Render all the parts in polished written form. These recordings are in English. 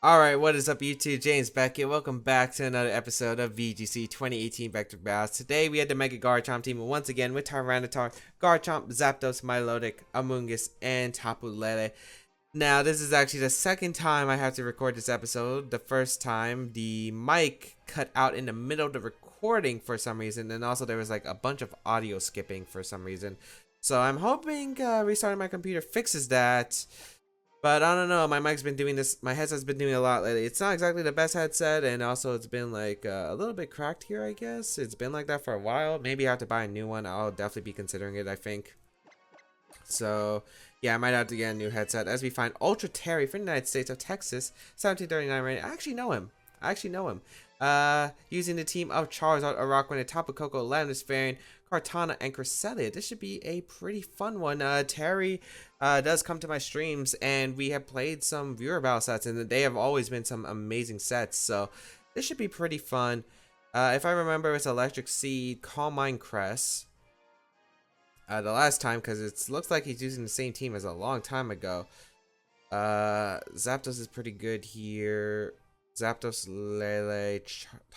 Alright, what is up YouTube? James Baek here. Welcome back to another episode of VGC 2018 Vector Battles. Today we had the Mega Garchomp team once again with Tyranitar, Garchomp, Zapdos, Milotic, Amoonguss, and Tapu Lele. Now this is actually the second time I have to record this episode. The first time the mic cut out in the middle of the recording for some reason, and also there was like a bunch of audio skipping for some reason. So I'm hoping restarting my computer fixes that. But I don't know, my mic's been doing this, my headset's been doing a lot lately. It's not exactly the best headset, and also it's been like a little bit cracked here, I guess. It's been like that for a while. Maybe I have to buy a new one. I'll definitely be considering it, I think. So, yeah, I might have to get a new headset. As we find Ultra Terry from the United States of Texas, 1739 rating. I actually know him. Using the team of Charizard, Araquanid, Tapu Koko, Landorus-T, Kartana, and Cresselia. This should be a pretty fun one. Terry does come to my streams, and we have played some viewer battle sets, and they have always been some amazing sets. So this should be pretty fun. If I remember, it's Electric Seed, Calm Mind, Crest. The last time, because it looks like he's using the same team as a long time ago. Zapdos is pretty good here. Zapdos, Lele,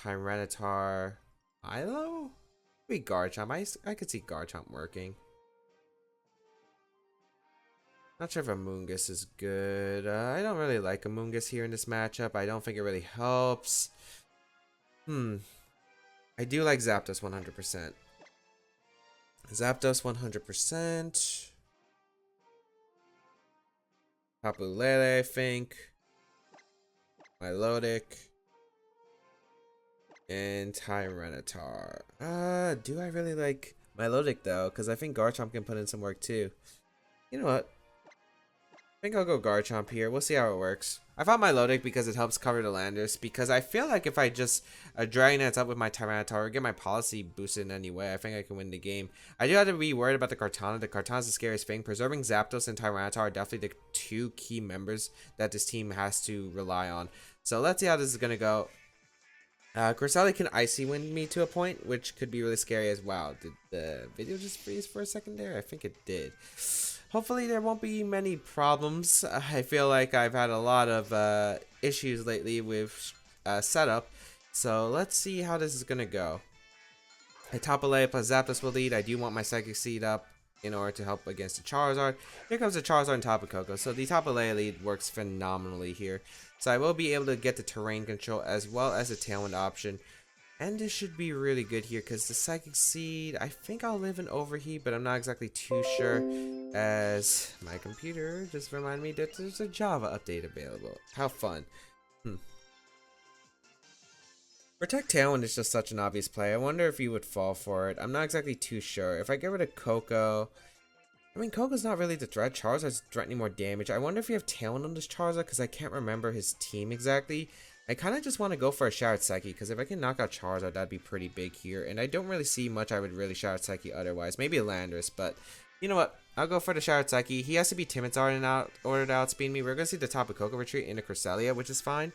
Tyranitar, Milo? Maybe Garchomp. I could see Garchomp working. Not sure if Amoonguss is good. I don't really like Amoonguss here in this matchup. I don't think it really helps. I do like Zapdos 100%. Zapdos 100%. Tapu Lele, I think. Milotic. And Tyranitar. Do I really like Milotic though? Because I think Garchomp can put in some work too. You know what? I think I'll go Garchomp here. We'll see how it works. I found Milotic because it helps cover the Landorus. Because I feel like if I just Dragonite up with my Tyranitar or get my policy boosted in any way, I think I can win the game. I do have to be worried about the Kartana. The Kartana's the scariest thing. Preserving Zapdos and Tyranitar are definitely the two key members that this team has to rely on. So let's see how this is going to go. Cresselia can Icy Wind me to a point, which could be really scary as well. Did the video just freeze for a second there? I think it did. Hopefully there won't be many problems. I feel like I've had a lot of issues lately with setup. So let's see how this is going to go. Tapu Lele plus Zapdos will lead. I do want my Psychic Seed up in order to help against the Charizard. Here comes the Charizard and Tapu Koko. So the Tapu Lele lead works phenomenally here. So I will be able to get the terrain control as well as the Tailwind option. And this should be really good here because the Psychic Seed, I think I'll live in Overheat, but I'm not exactly too sure as my computer just reminded me that there's a Java update available. How fun. Protect Tailwind is just such an obvious play. I wonder if you would fall for it. I'm not exactly too sure. If I get rid of Koko, I mean, Koko's not really the threat. Charizard's threatening more damage. I wonder if you have Tailwind on this Charizard because I can't remember his team exactly. I kind of just want to go for a Showered Psyche because if I can knock out Charizard, that'd be pretty big here. And I don't really see much I would really Showered Psyche otherwise. Maybe a Landorus, but you know what? I'll go for the Showered Psyche. He has to be Timid's in order to outspeed me. We're going to see the Tapu Koko retreat into Cresselia, which is fine.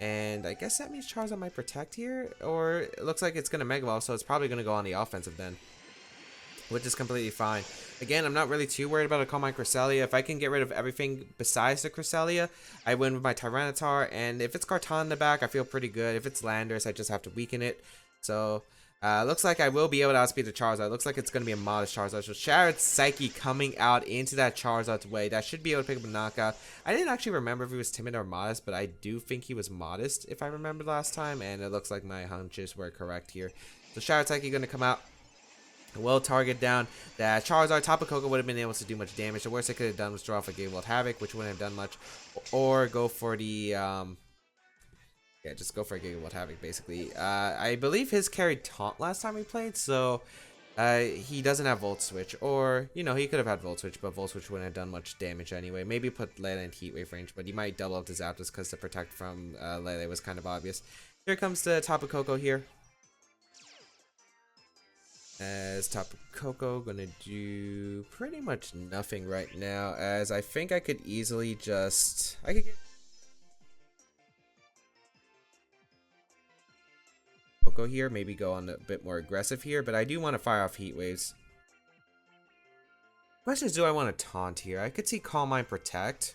And I guess that means Charizard might protect here. Or it looks like it's going to Mega Evolve, so it's probably going to go on the offensive then, which is completely fine. Again, I'm not really too worried about a Calm Mind Cresselia. If I can get rid of everything besides the Cresselia, I win with my Tyranitar. And if it's Kartana in the back, I feel pretty good. If it's Landorus, I just have to weaken it. So, looks like I will be able to outspeed the Charizard. Looks like it's going to be a modest Charizard. So, Showered Psyche coming out into that Charizard's way. That should be able to pick up a knockout. I didn't actually remember if he was timid or modest, but I do think he was modest if I remember last time. And it looks like my hunches were correct here. So, Showered Psyche going to come out. Will target down that Charizard. Tapu Koko would have been able to do much damage. The worst I could have done was draw off a Gigavolt Havoc, which wouldn't have done much. Or go for the, yeah, just go for a Gigavolt Havoc, basically. I believe his carried Taunt last time we played, so he doesn't have Volt Switch. Or, you know, he could have had Volt Switch, but Volt Switch wouldn't have done much damage anyway. Maybe put Lele in Heat Wave range, but he might double up the Zapdos because the Protect from Lele was kind of obvious. Here comes the Tapu Koko here. As Tapu Koko gonna do pretty much nothing right now, as I think I could easily just get Koko here, maybe go on a bit more aggressive here, but I do want to fire off Heat Waves. Question is, do I want to taunt here? I could see Calm Mind Protect.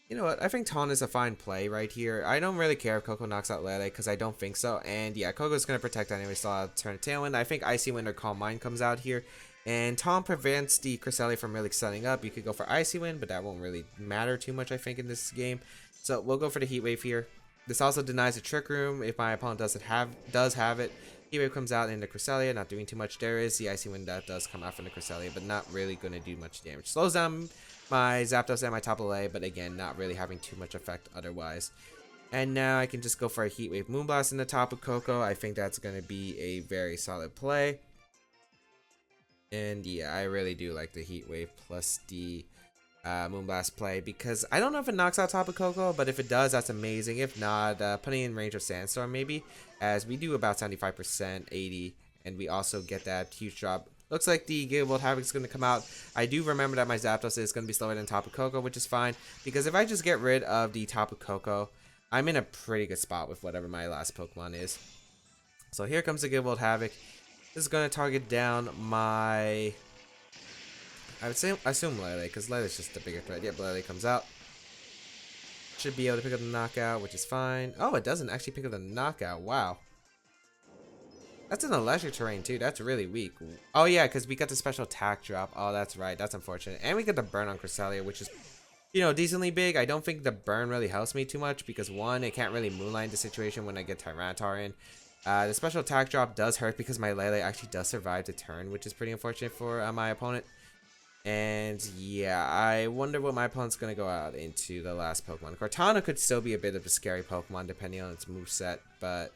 You know what? I think Taunt is a fine play right here. I don't really care if Coco knocks out Lele because I don't think so. And yeah, Coco's going to protect anyway, so I'll turn Tailwind. I think Icy Wind or Calm Mind comes out here. And Taunt prevents the Cresselia from really setting up. You could go for Icy Wind, but that won't really matter too much, I think, in this game. So we'll go for the Heat Wave here. This also denies a Trick Room if my opponent does have it. Heat Wave comes out in the Cresselia, not doing too much. There is the Icy Wind that does come out from the Cresselia, but not really going to do much damage. Slows down my Zapdos and my Tapu Lele, but again, not really having too much effect otherwise. And now I can just go for a Heat Wave Moonblast in the top of Coco. I think that's going to be a very solid play. And yeah, I really do like the Heat Wave plus the Moonblast play, because I don't know if it knocks out Tapu Koko, but if it does, that's amazing. If not, putting in range of Sandstorm maybe, as we do about 75%, 80, and we also get that huge drop. Looks like the Gigavolt Havoc is going to come out. I do remember that my Zapdos is going to be slower than Tapu Koko, which is fine, because if I just get rid of the Tapu Koko, I'm in a pretty good spot with whatever my last Pokemon is. So here comes the Gigavolt Havoc. This is going to target down my... I assume Lele, because Lele is just the bigger threat. Yep, Lele comes out. Should be able to pick up the knockout, which is fine. Oh, it doesn't actually pick up the knockout. Wow. That's an electric terrain, too. That's really weak. Oh, yeah, because we got the special attack drop. Oh, that's right. That's unfortunate. And we get the burn on Cresselia, which is, you know, decently big. I don't think the burn really helps me too much, because, one, it can't really moonlight the situation when I get Tyranitar in. The special attack drop does hurt because my Lele actually does survive the turn, which is pretty unfortunate for my opponent. And yeah, I wonder what my opponent's going to go out into the last Pokemon. Cortana could still be a bit of a scary Pokemon depending on its moveset, but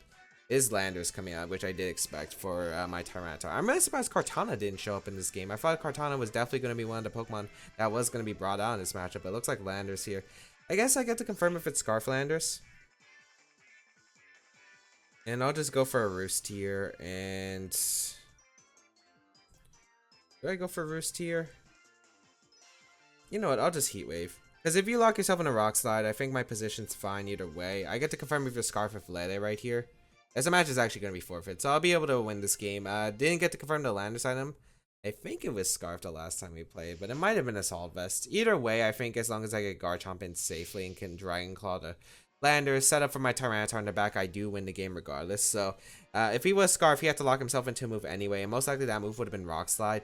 is Landorus coming out, which I did expect for my Tyranitar. I'm really surprised Cortana didn't show up in this game. I thought Cortana was definitely going to be one of the Pokemon that was going to be brought out in this matchup, but it looks like Landorus here. I guess I get to confirm if it's Scarf Landorus. And I'll just go for a Roost here, and... do I go for Roost here? You know what, I'll just Heat Wave. Because if you lock yourself in a Rock Slide, I think my position's fine either way. I get to confirm if you're Scarf with Lele right here. As the match is actually going to be forfeit, so I'll be able to win this game. Didn't get to confirm the Landorus item. I think it was Scarf the last time we played, but it might have been Assault Vest. Either way, I think as long as I get Garchomp in safely and can Dragon Claw the Landorus, set up for my Tyranitar in the back, I do win the game regardless. So if he was Scarf, he had to lock himself into a move anyway, and most likely that move would have been Rock Slide.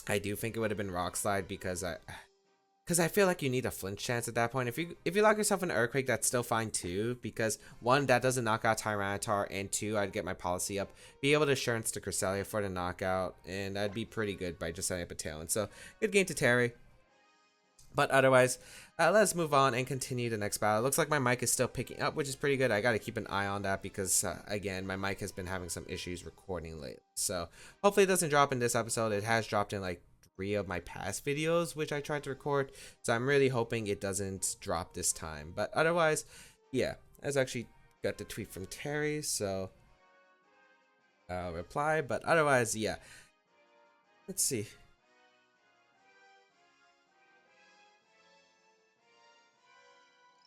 I do think it would have been Rock Slide because I feel like you need a flinch chance at that point. If you lock yourself in Earthquake, that's still fine too, because one, that doesn't knock out Tyranitar, and two, I'd get my policy up, be able to assurance to Cresselia for the knockout, and I'd be pretty good by just setting up a Tailwind. So good game to Terry. But otherwise, let's move on and continue the next battle. It looks like my mic is still picking up, which is pretty good. I got to keep an eye on that because, again, my mic has been having some issues recording lately. So hopefully it doesn't drop in this episode. It has dropped in like 3 of my past videos, which I tried to record. So I'm really hoping it doesn't drop this time. But otherwise, yeah, I actually got the tweet from Terry, so I'll reply. But otherwise, yeah. Let's see.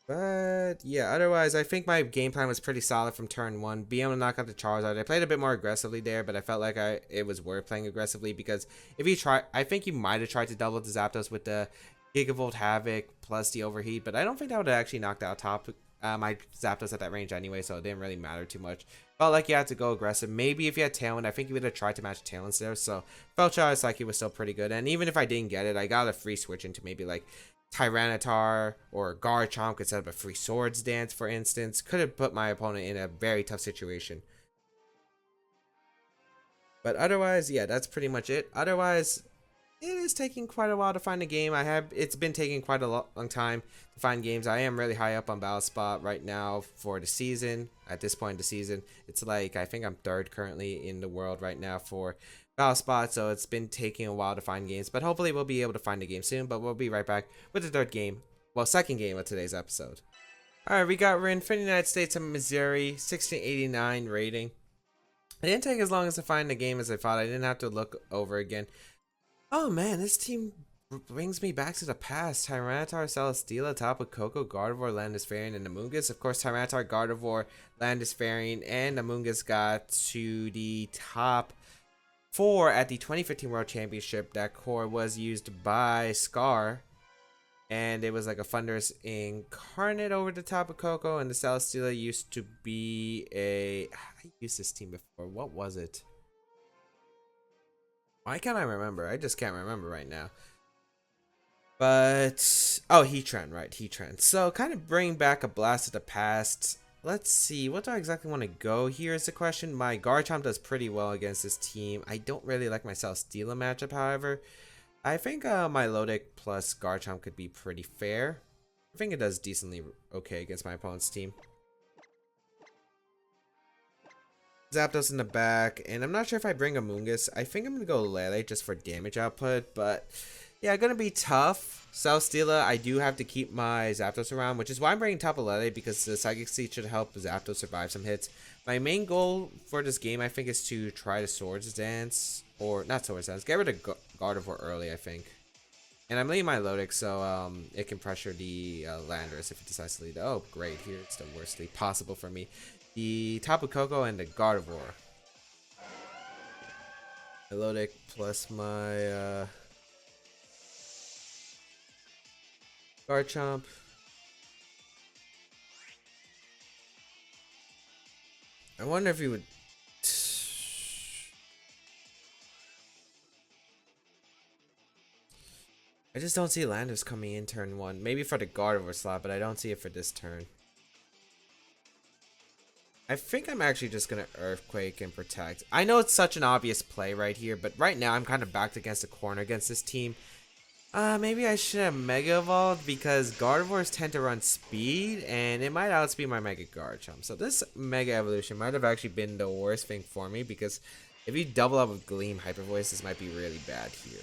But yeah, otherwise, I think my game plan was pretty solid from turn 1. Being able to knock out the Charizard. I played a bit more aggressively there, but I felt like it was worth playing aggressively because if you try, I think you might have tried to double the Zapdos with the Gigavolt Havoc plus the Overheat, but I don't think that would have actually knocked out my Zapdos at that range anyway, so it didn't really matter too much. Felt like you had to go aggressive. Maybe if you had Tailwind, I think you would have tried to match Tailwinds there, so felt Charizard like it was still pretty good. And even if I didn't get it, I got a free switch into maybe like Tyranitar or Garchomp could set up a free Swords Dance, for instance. Could have put my opponent in a very tough situation. But otherwise, yeah, that's pretty much it. Otherwise, it is taking quite a while to find a game. It's been taking quite a long time to find games. I am really high up on Battle Spot right now for the season. At this point in the season, it's like I think I'm 3rd currently in the world right now for Battle Spot, so it's been taking a while to find games, but hopefully we'll be able to find a game soon. But we'll be right back with the 3rd game, well, 2nd game of today's episode. Alright, we're in the United States of Missouri, 1689 rating. It didn't take as long as to find the game as I thought. I didn't have to look over again. Oh man, this team brings me back to the past. Tyranitar, Celesteela, Tapu Koko, Gardevoir, Landis-Varian, and Amoonguss. Of course, Tyranitar, Gardevoir, Landis-Varian, and Amoonguss got to the top 4 at the 2015 World Championship. That core was used by Scar And it was like a Thunderous Incarnate over the top of Coco, and the Celesteela used to be a... I used this team before. What was it? Why can't I remember? I just can't remember right now. But... oh, Heatran, right. Heatran. So, kind of bring back a blast of the past. Let's see. What do I exactly want to go here is the question. My Garchomp does pretty well against this team. I don't really like my Celesteela matchup, however. I think my Lodic plus Garchomp could be pretty fair. I think it does decently okay against my opponent's team. Zapdos in the back, and I'm not sure if I bring a Mungus. I think I'm going to go Lele just for damage output, but yeah, going to be tough. Celesteela, I do have to keep my Zapdos around, which is why I'm bringing Tapu Lele, because the Psychic Seed should help Zapdos survive some hits. My main goal for this game, I think, is to try to Swords Dance, or not Swords Dance, get rid of Gardevoir early, I think. And I'm leading my Lodic, so it can pressure the Landorus if it decides to lead. Oh, great, here it's the worst lead possible for me. The Tapu Koko and the Gardevoir. Lodic plus my Garchomp. I wonder if he would... I just don't see Landorus coming in turn 1. Maybe for the Gardevoir slot, but I don't see it for this turn. I think I'm actually just going to Earthquake and Protect. I know it's such an obvious play right here, but right now I'm kind of backed against the corner against this team. Maybe I should have Mega Evolved, because Gardevoirs tend to run speed, and it might outspeed my Mega Garchomp. So this Mega Evolution might have actually been the worst thing for me, because if you double up with Gleam Hyper Voice, this might be really bad here.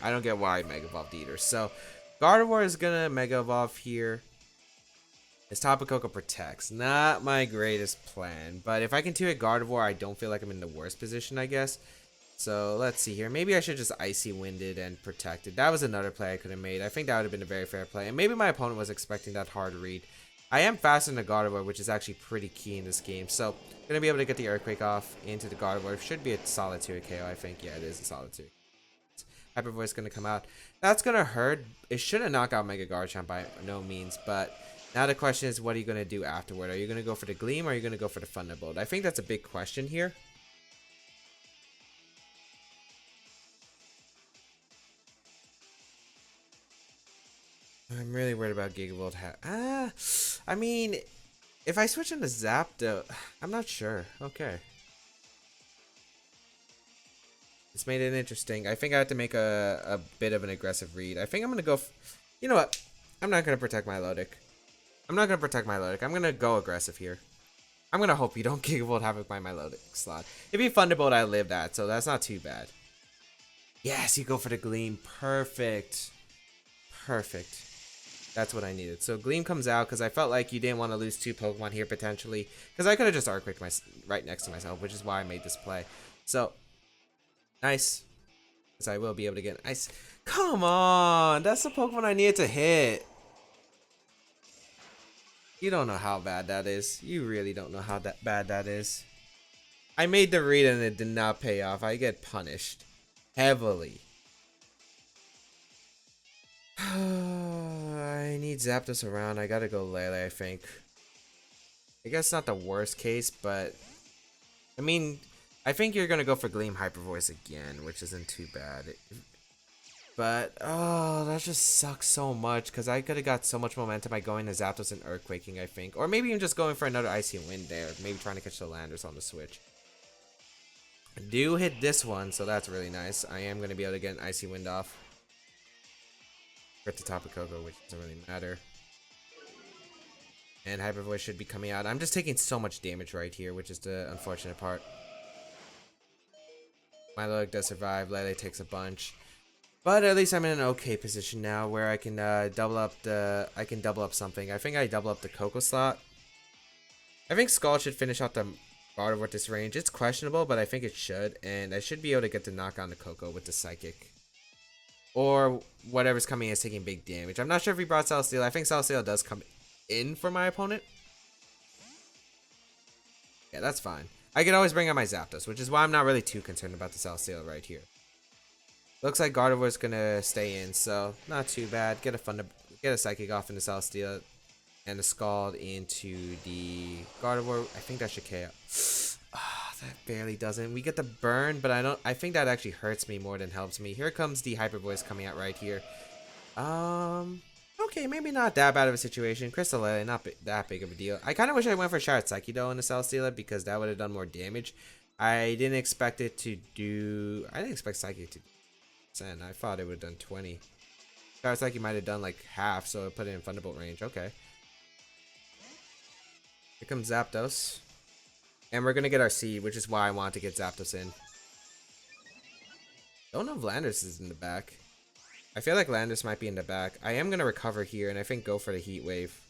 I don't get why I Mega Evolved either. So Gardevoir is going to Mega Evolve here. This Tapu Koko protects. Not my greatest plan. But if I can 2-hit Gardevoir, I don't feel like I'm in the worst position, I guess. So let's see here. Maybe I should just Icy Winded and Protected. That was another play I could have made. I think that would have been a very fair play. And maybe my opponent was expecting that hard read. I am faster than the Gardevoir, which is actually pretty key in this game. So I'm going to be able to get the Earthquake off into the Gardevoir. Should be a solid 2-hit KO, I think. Yeah, it is a solid 2. Hyper Voice going to come out. That's going to hurt. It shouldn't knock out Mega Garchomp by no means, but now the question is, what are you going to do afterward? Are you going to go for the Gleam, or are you going to go for the Thunderbolt? I think that's a big question here. I'm really worried about Gigavolt. I mean, if I switch into Zapdos, I'm not sure. Okay. It's made it interesting. I think I have to make a bit of an aggressive read. I think I'm going to go... you know what? I'm not going to protect my Lodic. I'm not going to protect my Lodic. I'm going to go aggressive here. I'm going to hope you don't Gigavolt Havoc by my Lodic slot. If you Thunderbolt, I live that, so that's not too bad. Yes, you go for the Gleam. Perfect. Perfect. That's what I needed. So Gleam comes out because I felt like you didn't want to lose 2 Pokemon here potentially. Because I could have just Earthquaked right next to myself, which is why I made this play. So... nice. Because I will be able to get ice. Come on! That's the Pokemon I needed to hit. You don't know how bad that is. You really don't know how bad that is. I made the read and it did not pay off. I get punished. Heavily. I need Zapdos around. I gotta go Lele, I think. I guess not the worst case, but... I mean... I think you're going to go for Gleam Hyper Voice again, which isn't too bad. But, oh, that just sucks so much, because I could have got so much momentum by going to Zapdos and Earthquaking, I think. Or maybe even just going for another Icy Wind there. Maybe trying to catch the Landorus on the switch. I do hit this one, so that's really nice. I am going to be able to get an Icy Wind off. At the top of Coco, which doesn't really matter. And Hyper Voice should be coming out. I'm just taking so much damage right here, which is the unfortunate part. My Lodic does survive. Lele takes a bunch, but at least I'm in an okay position now where I can double up something. I think I double up the Coco slot. I think Skull should finish out the Gardevoir with this range. It's questionable, but I think it should, and I should be able to get the knock on the Coco with the Psychic, or whatever's coming in is taking big damage. I'm not sure if he brought Celesteela. I think Celesteela does come in for my opponent. Yeah, that's fine. I can always bring out my Zapdos, which is why I'm not really too concerned about the Celesteela right here. Looks like Gardevoir's gonna stay in, so not too bad. Get a Psychic off into Celesteela and a Scald into the Gardevoir. I think that should KO. Ah, that barely doesn't. We get the burn, but I think that actually hurts me more than helps me. Here comes the Hyper Voice coming out right here. Okay, maybe not that bad of a situation. Crystal Lily, not that big of a deal. I kind of wish I went for Shard Psyche though in the Celesteela because that would have done more damage. I didn't expect it to do. I didn't expect Psychic to do 10. I thought it would have done 20. Shard Psyche might have done like half, so it put it in Thunderbolt range. Okay. Here comes Zapdos. And we're going to get our seed, which is why I want to get Zapdos in. Don't know if Landorus is in the back. I feel like Landorus might be in the back. I am going to recover here, and I think go for the Heat Wave.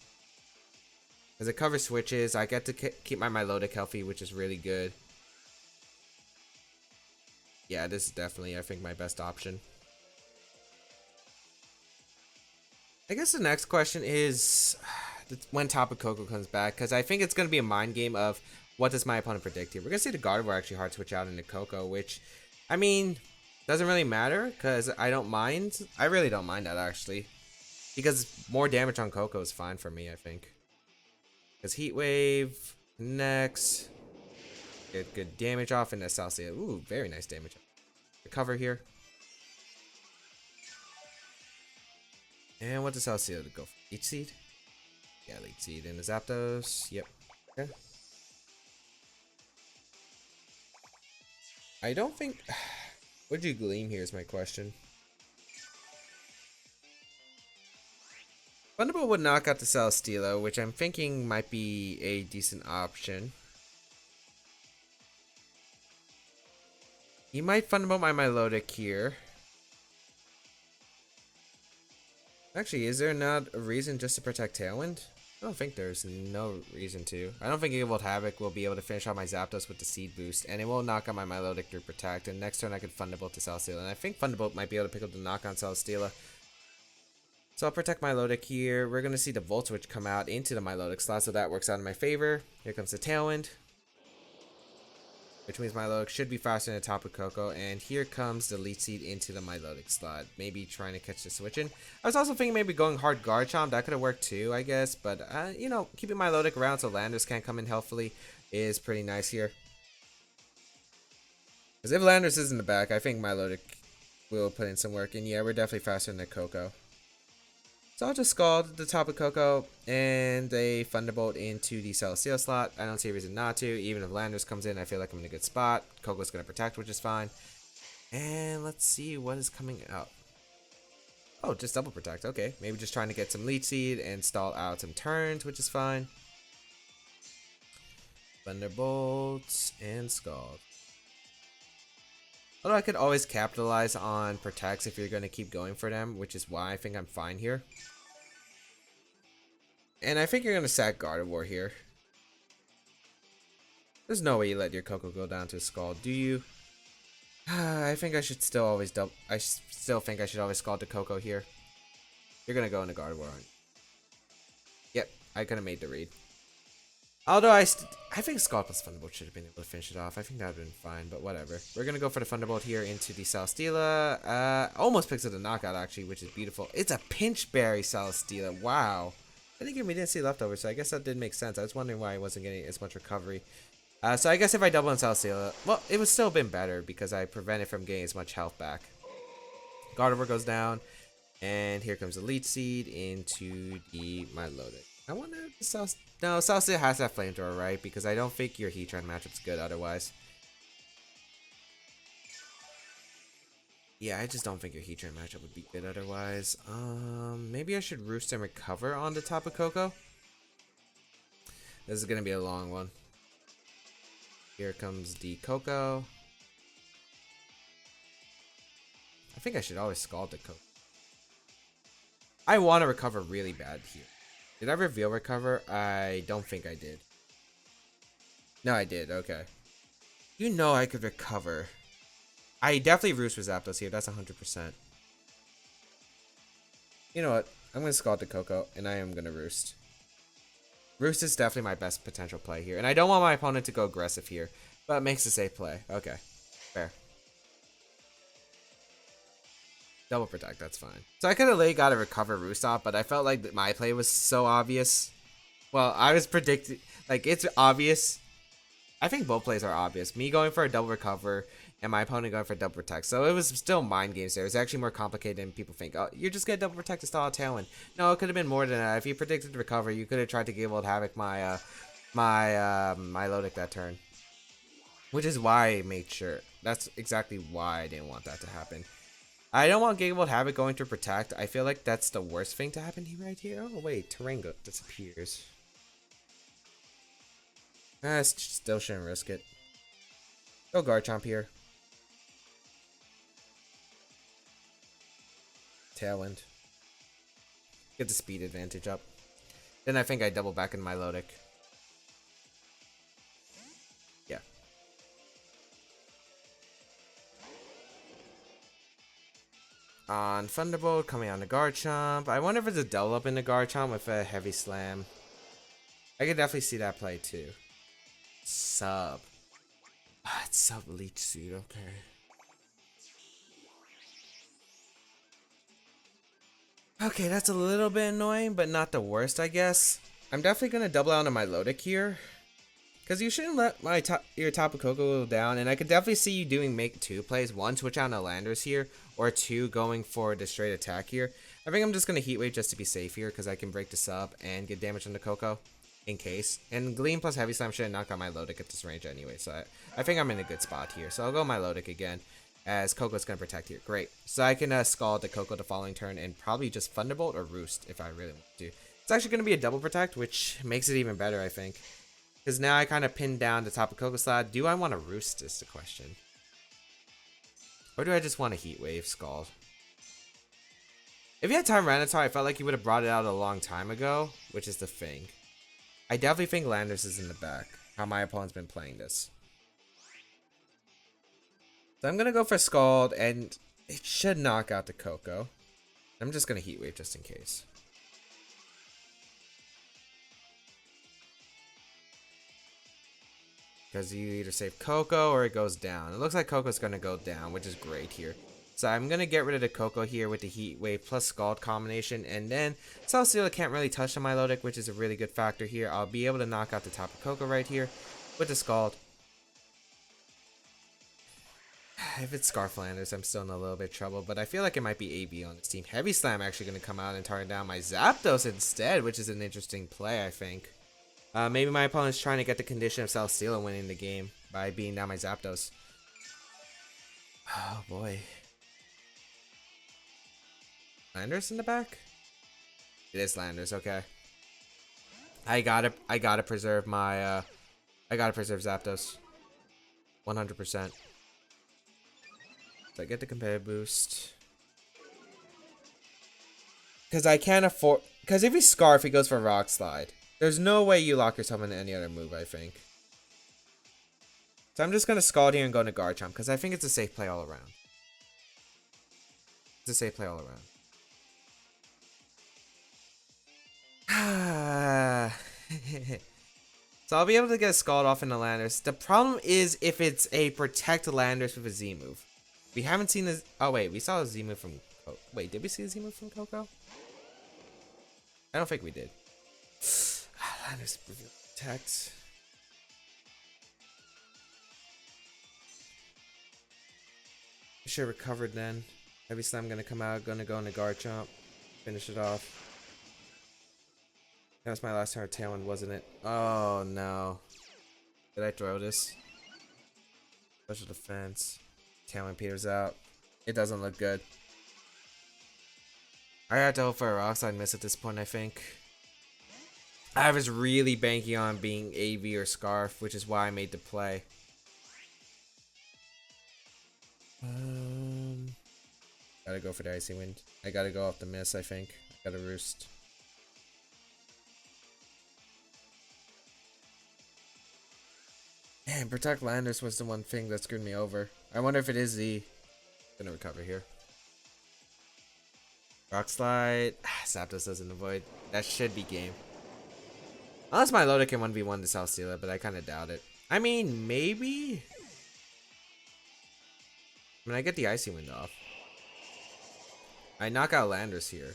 As it cover switches, I get to keep my Milotic healthy, which is really good. Yeah, this is definitely, I think, my best option. I guess the next question is when Tapu Koko comes back, because I think it's going to be a mind game of what does my opponent predict here. We're going to see the Gardevoir actually hard switch out into Koko, which, I mean, doesn't really matter because I don't mind. I really don't mind that, actually, because more damage on Koko is fine for me, I think. Because Heat Wave, next, get good damage off into Celesteela. Ooh, very nice damage. Recover here. And what does Celesteela go for? Leech Seed? Yeah, Leech Seed into Zapdos. Yep. Okay. I don't think... Would you Gleam here is my question. Thunderbolt would knock out the Celesteela, which I'm thinking might be a decent option. He might Thunderbolt my Milotic here. Actually, is there not a reason just to protect Tailwind? I don't think there's no reason to. I don't think Evolved Havoc will be able to finish off my Zapdos with the Seed Boost, and it will knock out my Milotic through Protect, and next turn I could Thunderbolt to Celesteela, and I think Thunderbolt might be able to pick up the knock on Celesteela. So I'll protect Milotic here. We're going to see the Volt Switch come out into the Milotic slot, so that works out in my favor. Here comes the Tailwind, which means Milotic should be faster than the Tapu Koko, and here comes the Leech Seed into the Milotic slot. Maybe trying to catch the switch in. I was also thinking maybe going hard Garchomp. That could have worked too, I guess, but, you know, keeping Milotic around so Landorus can't come in healthfully is pretty nice here. Because if Landorus is in the back, I think Milotic will put in some work, and yeah, we're definitely faster than the Koko. So I'll just Scald the Tapu Koko and a Thunderbolt into the Celesteela slot. I don't see a reason not to. Even if Landorus comes in, I feel like I'm in a good spot. Koko's going to protect, which is fine. And let's see what is coming out. Oh, just double protect. Okay, maybe just trying to get some Leech Seed and stall out some turns, which is fine. Thunderbolts and Scald. Although I could always capitalize on protects if you're going to keep going for them, which is why I think I'm fine here. And I think you're going to sack Gardevoir here. There's no way you let your Koko go down to a Scald, do you? I think I should still always I still think I should always Scald the Koko here. You're going to go into Gardevoir, aren't you? Yep, I could have made the read. Although I think Scald plus Thunderbolt should have been able to finish it off. I think that would have been fine, but whatever. We're going to go for the Thunderbolt here into the Celesteela. Almost picks up the knockout, actually, which is beautiful. It's a Pinch Berry Celesteela. Wow. I think we didn't see leftovers, so I guess that did make sense. I was wondering why I wasn't getting as much recovery. So I guess if I double in Celesteela, well, it would still have been better because I prevented from getting as much health back. Gardevoir goes down, and here comes the Leech Seed into the Milotic. I wonder if the Celesteela... No, Celesteela has that Flamethrower, right? Because I don't think your Heatran matchup's good otherwise. Yeah, I just don't think your Heatran matchup would be good otherwise. Maybe I should Roost and recover on the Tapu Koko. This is going to be a long one. Here comes the Koko. I think I should always Scald the Koko. I want to recover really bad here. Did I reveal recover? I don't think I did. No, I did. Okay. You know I could recover. I definitely Roost for Zapdos here. That's 100%. You know what? I'm going to Scald the Koko, and I am going to Roost. Roost is definitely my best potential play here. And I don't want my opponent to go aggressive here, but it makes a safe play. Okay. Fair. Double protect, that's fine. So I could have late got a recover roost off, but I felt like my play was so obvious. Well, I was predicting, like, it's obvious. I think both plays are obvious. Me going for a double recover and my opponent going for a double protect. So it was still mind games there. It was actually more complicated than people think. Oh, you're just going to double protect to stall a Tailwind. No, it could have been more than that. If you predicted the recover, you could have tried to Gable Havoc my Lodic that turn. Which is why I made sure. That's exactly why I didn't want that to happen. I don't want Gigable Havoc going to protect. I feel like that's the worst thing to happen right here. Oh, wait. Terrain disappears. Still shouldn't risk it. Go Garchomp here. Tailwind. Get the speed advantage up. Then I think I double back in my Lodic. Yeah. On Thunderbolt, coming on the Garchomp. I wonder if it's a double up in the Garchomp with a heavy slam. I could definitely see that play too. Sub. It's sub Leech Seed, okay. Okay, that's a little bit annoying, but not the worst, I guess. I'm definitely going to double out on my Lodic here. Because you shouldn't let your Tapu Koko go down. And I could definitely see you doing make two plays. One, switch out on Landorus here. Or two, going for the straight attack here. I think I'm just going to Heat Wave just to be safe here. Because I can break this up and get damage on the Koko. In case. And Gleam plus Heavy Slam should knock out my Lodic at this range anyway. So I think I'm in a good spot here. So I'll go my Lodic again. As Coco's going to protect here. Great. So I can Scald the Koko the following turn. And probably just Thunderbolt or Roost if I really want to. It's actually going to be a double protect. Which makes it even better, I think. Because now I kind of pinned down the top of Koko slot. Do I want to Roost is the question. Or do I just want to Heat Wave Scald? If you had Tyranitar, I felt like you would have brought it out a long time ago. Which is the thing. I definitely think Landorus is in the back. How my opponent's been playing this. So I'm going to go for Scald. And it should knock out the Koko. I'm just going to Heat Wave just in case. Because you either save Koko or it goes down. It looks like Koko's going to go down, which is great here. So I'm going to get rid of the Koko here with the Heat Wave plus Scald combination. And then Celesteela can't really touch on my Lodic, which is a really good factor here. I'll be able to knock out the top of Koko right here with the Scald. If it's Scarf Landorus, I'm still in a little bit of trouble. But I feel like it might be AB on this team. Heavy Slam actually going to come out and target down my Zapdos instead, which is an interesting play, I think. Maybe my opponent's trying to get the condition of Celesteela winning the game by beating down my Zapdos. Oh boy. Landorus in the back? It is Landorus, okay. I gotta preserve my I gotta preserve Zapdos. 100%. So I get the competitive boost. Because I can't afford, because if he Scarf, he goes for Rock Slide. There's no way you lock yourself into any other move, I think. So I'm just going to Scald here and go into Garchomp, because I think it's a safe play all around. It's a safe play all around. So I'll be able to get a Scald off into Landorus. The problem is if it's a Protect Landorus with a Z move. We haven't seen this. Oh, wait. We saw a Z move from... Wait, did we see a Z move from Koko? I don't think we did. Landorus protect. I should have recovered then. Heavy Slam gonna come out, gonna go into Garchomp. Finish it off. That was my last turn of Tailwind, wasn't it? Oh no. Did I throw this? Special defense. Tailwind peters out. It doesn't look good. I have to hope for a Rock Slide miss at this point, I think. I was really banking on being AV or Scarf, which is why I made the play. Gotta go for the Icy Wind. I gotta go off the miss, I think. Gotta Roost. Man, Protect Landorus was the one thing that screwed me over. I wonder if it is the... Gonna recover here. Rock Slide. Zapdos doesn't avoid. That should be game. Unless my Lodic can 1v1 the Celesteela, but I kind of doubt it. I mean, maybe? I mean, I get the Icy Wind off. I knock out Landers here.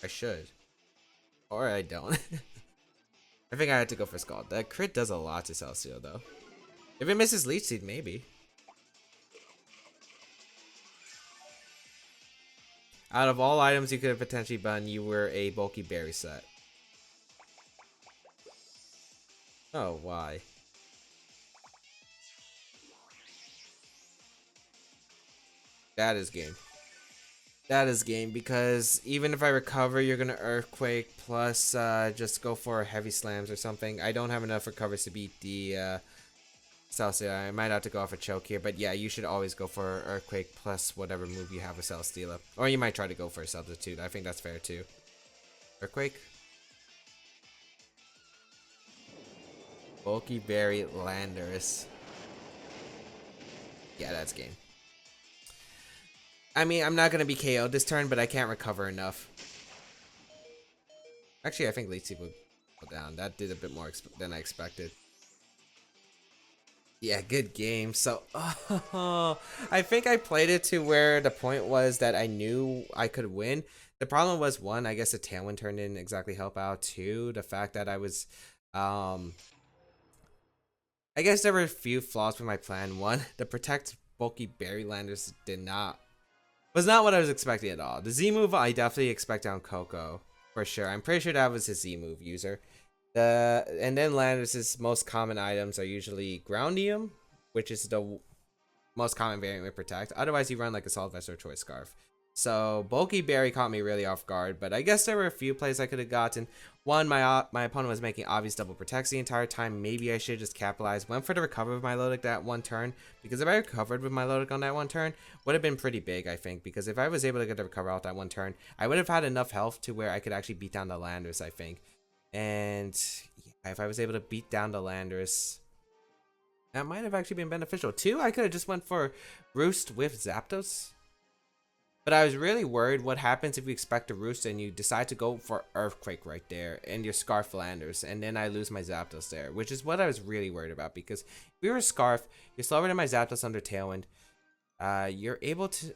I should. Or I don't. I think I had to go for Scald. That crit does a lot to Celcio though. If it misses Leech Seed, maybe. Out of all items you could have potentially done, you were a bulky berry set. Oh, why? That is game. That is game because even if I recover, you're gonna Earthquake plus just go for heavy slams or something. I don't have enough recovers to beat the Celestia. I might have to go off a choke here, but yeah, you should always go for Earthquake plus whatever move you have with Celesteela. Or you might try to go for a Substitute. I think that's fair too. Earthquake. Bulky Berry Landorus. Yeah, that's game. I mean, I'm not going to be KO'd this turn, but I can't recover enough. Actually, I think Leech Seed would go down. That did a bit more than I expected. Yeah, good game. So, I think I played it to where the point was that I knew I could win. The problem was, one, I guess the Tailwind turn didn't exactly help out. Two, the fact that I was, I guess there were a few flaws with my plan. One, the Protect Bulky Berry Landers was not what I was expecting at all. The Z move I definitely expect on Coco for sure. I'm pretty sure that was his Z move user. And then Landorus's most common items are usually Groundium, which is the most common variant with Protect. Otherwise, you run like Assault Vest or Choice Scarf. So Bulky Berry caught me really off guard, but I guess there were a few plays I could have gotten. One, my opponent was making obvious double protects the entire time. Maybe I should just capitalize. Went for the recover with my Milotic that one turn, because if I recovered with my Milotic on that one turn, would have been pretty big, I think. Because if I was able to get the recover out that one turn, I would have had enough health to where I could actually beat down the Landorus, I think. And yeah, if I was able to beat down the Landorus, that might have actually been beneficial. Two, I could have just went for Roost with Zapdos. But I was really worried what happens if you expect a Roost and you decide to go for Earthquake right there and your Scarf Landers, and then I lose my Zapdos there, which is what I was really worried about, because if you're a Scarf, you're slower than my Zapdos under Tailwind. You're able to...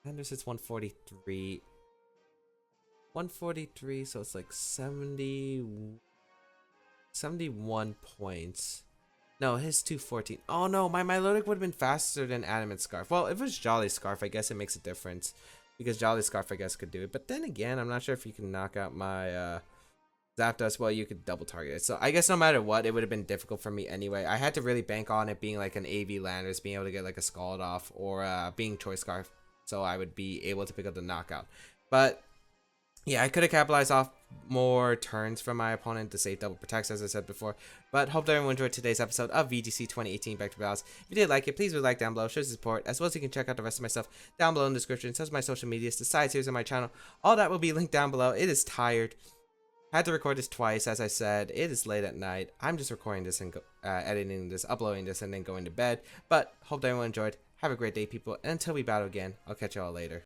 Landers is 143. 143, so it's like 71 points. No, his 214. Oh no, my Milotic would have been faster than Adamant Scarf. Well, if it was Jolly Scarf, I guess it makes a difference, because Jolly Scarf, I guess, could do it. But then again, I'm not sure if you can knock out my Zapdos. Well, you could double target it. So I guess no matter what, it would have been difficult for me anyway. I had to really bank on it being like an AV Landers, being able to get like a Scald off, or being Choice Scarf, so I would be able to pick up the knockout. But yeah, I could have capitalized off more turns from my opponent to save double protects, as I said before. But hope that everyone enjoyed today's episode of VGC 2018 Baek Battles. If you did like it, please leave a like down below, show support, as well as you can check out the rest of my stuff down below in the description, such as my social medias, the side series on my channel. All that will be linked down below. It is tired. I had to record this twice, as I said. It is late at night. I'm just recording this and editing this, uploading this, and then going to bed. But hope that everyone enjoyed. Have a great day, people. And until we battle again, I'll catch you all later.